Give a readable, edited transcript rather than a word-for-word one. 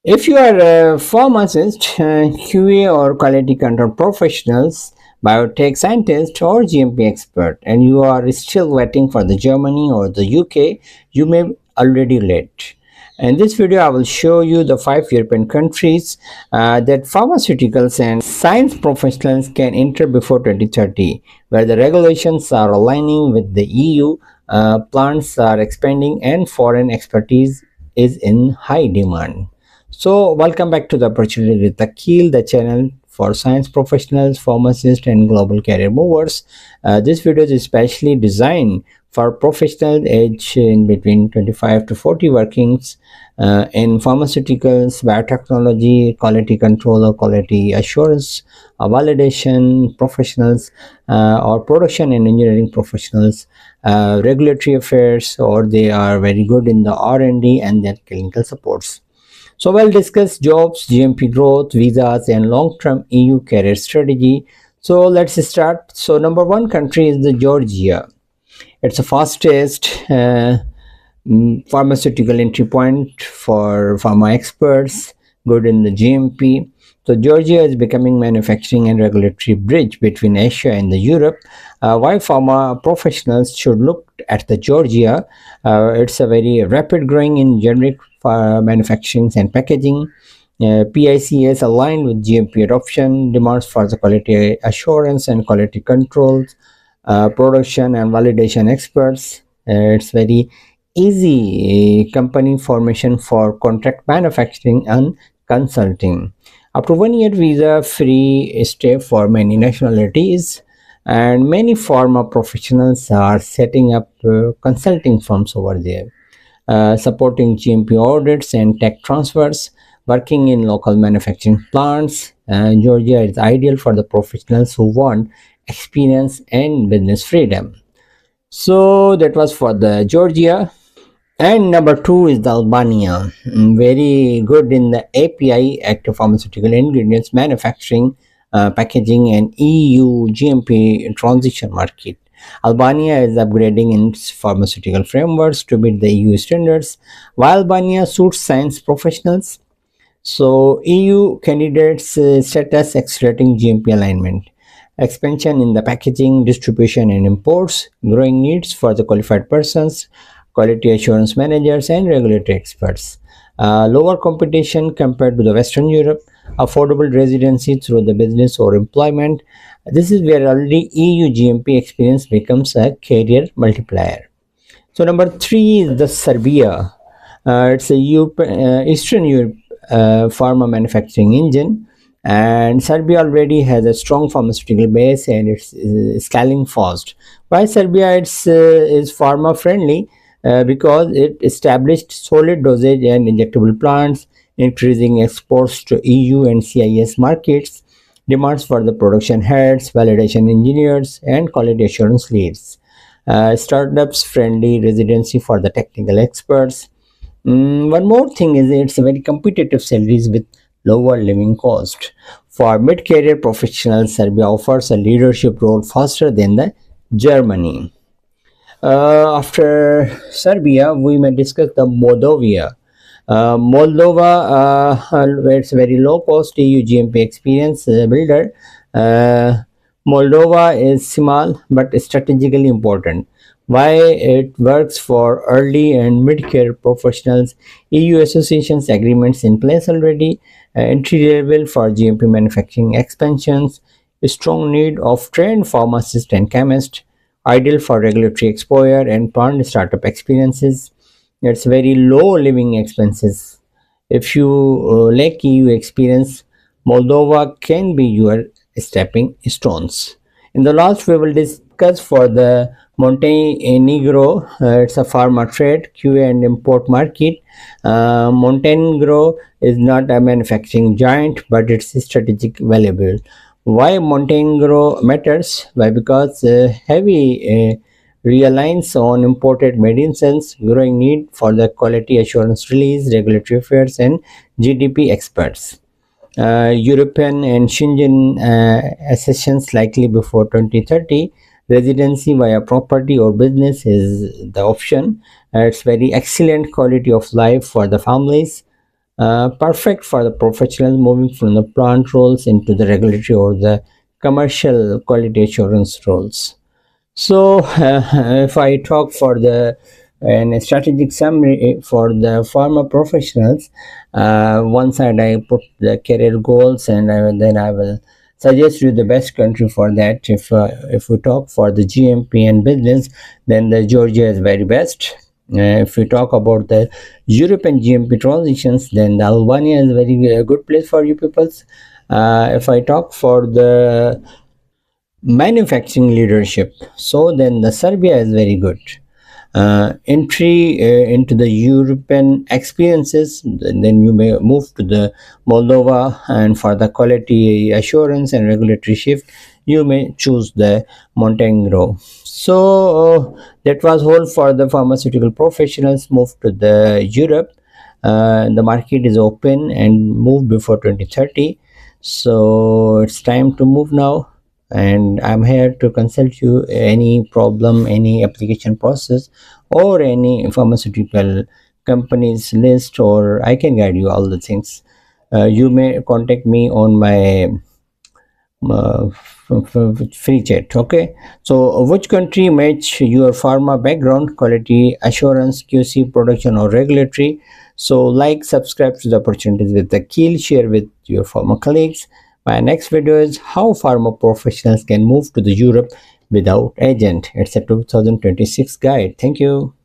If you are a pharmacist, QA or quality control professionals, biotech scientist or GMP expert, and you are still waiting for the Germany or the UK, you may already late. In this video, I will show you the 5 European countries that pharmaceuticals and science professionals can enter before 2030, where the regulations are aligning with the EU, plants are expanding, and foreign expertise is in high demand. So, welcome back to the Opportunity with Aqeel, the channel for science professionals, pharmacists, and global career movers. This video is especially designed for professionals aged in between 25 to 40 workings in pharmaceuticals, biotechnology, quality control or quality assurance, validation professionals, or production and engineering professionals, regulatory affairs, or they are very good in the R&D and their clinical supports. So we'll discuss jobs, GMP growth, visas, and long-term EU career strategy. So let's start. So number one country is the Georgia. It's the fastest pharmaceutical entry point for pharma experts, good in the GMP. So Georgia is becoming manufacturing and regulatory bridge between Asia and the Europe. Why pharma professionals should look at the Georgia? It's a very rapid growing in generic manufacturing and packaging. PICS aligned with GMP adoption, demands for the quality assurance and quality controls, production and validation experts. It's very easy company formation for contract manufacturing and consulting. Up to 1 year visa free stay for many nationalities, and many pharma professionals are setting up consulting firms over there, supporting GMP audits and tech transfers, working in local manufacturing plants. Georgia is ideal for the professionals who want experience and business freedom. So that was for the Georgia. And number two is the Albania. Very good in the API, active pharmaceutical ingredients manufacturing, packaging, and EU GMP transition market. Albania is upgrading its pharmaceutical frameworks to meet the EU standards, while Albania suits science professionals. So EU candidates status accelerating GMP alignment, expansion in the packaging, distribution, and imports, growing needs for the qualified persons, quality assurance managers, and regulatory experts. Lower competition compared to the Western Europe, affordable residency through the business or employment. This is where already EU GMP experience becomes a career multiplier. So number three is the Serbia. It's a Eastern Europe pharma manufacturing engine, and Serbia already has a strong pharmaceutical base and it's scaling fast. Why Serbia is pharma friendly? Because it established solid dosage and injectable plants, increasing exports to EU and CIS markets, demands for the production heads, validation engineers, and quality assurance leads. Startups friendly residency for the technical experts. One more thing is it's a very competitive salaries with lower living cost. For mid-career professionals, Serbia offers a leadership role faster than the Germany. After Serbia, we may discuss the Moldova. Where it's a very low cost EU GMP experience builder. Moldova is small but strategically important. Why it works for early and mid-career professionals, EU associations agreements in place already, entry level for GMP manufacturing expansions, strong need of trained pharmacists and chemists, ideal for regulatory exposure and plant startup experiences. It's very low living expenses. If you lack EU experience, Moldova can be your stepping stones. In the last, we will discuss for the Montenegro. It's a pharma trade, QA and import market. Montenegro is not a manufacturing giant, but it's strategic valuable. Why Montenegro matters? Why? Because heavy reliance on imported medicines, growing need for the quality assurance release, regulatory affairs, and GDP experts. European and Schengen accessions likely before 2030. Residency via property or business is the option. It's very excellent quality of life for the families. perfect for the professionals moving from the plant roles into the regulatory or the commercial quality assurance roles. So, if I talk for the and strategic summary for the pharma professionals, one side I put the career goals, and then I will suggest you the best country for that. If we talk for the GMP and business, then the Georgia is very best. If we talk about the European GMP transitions, then the Albania is a very good place for you peoples. If I talk for the manufacturing leadership, so then the Serbia is very good. Entry into the European experiences, then you may move to the Moldova, and for the quality assurance and regulatory shift, you may choose the Montenegro. So that was all for the pharmaceutical professionals. Move to the Europe. The market is open and move before 2030. So it's time to move now, and I'm here to consult you any problem, any application process, or any pharmaceutical companies list, or I can guide you all the things. You may contact me on my free chat. Okay, so which country match your pharma background, quality assurance, QC, production, or regulatory? So like, subscribe to the opportunities with the Aqeel, share with your pharma colleagues. My next video is how pharma professionals can move to the Europe without agent. It's a 2026 guide. Thank you.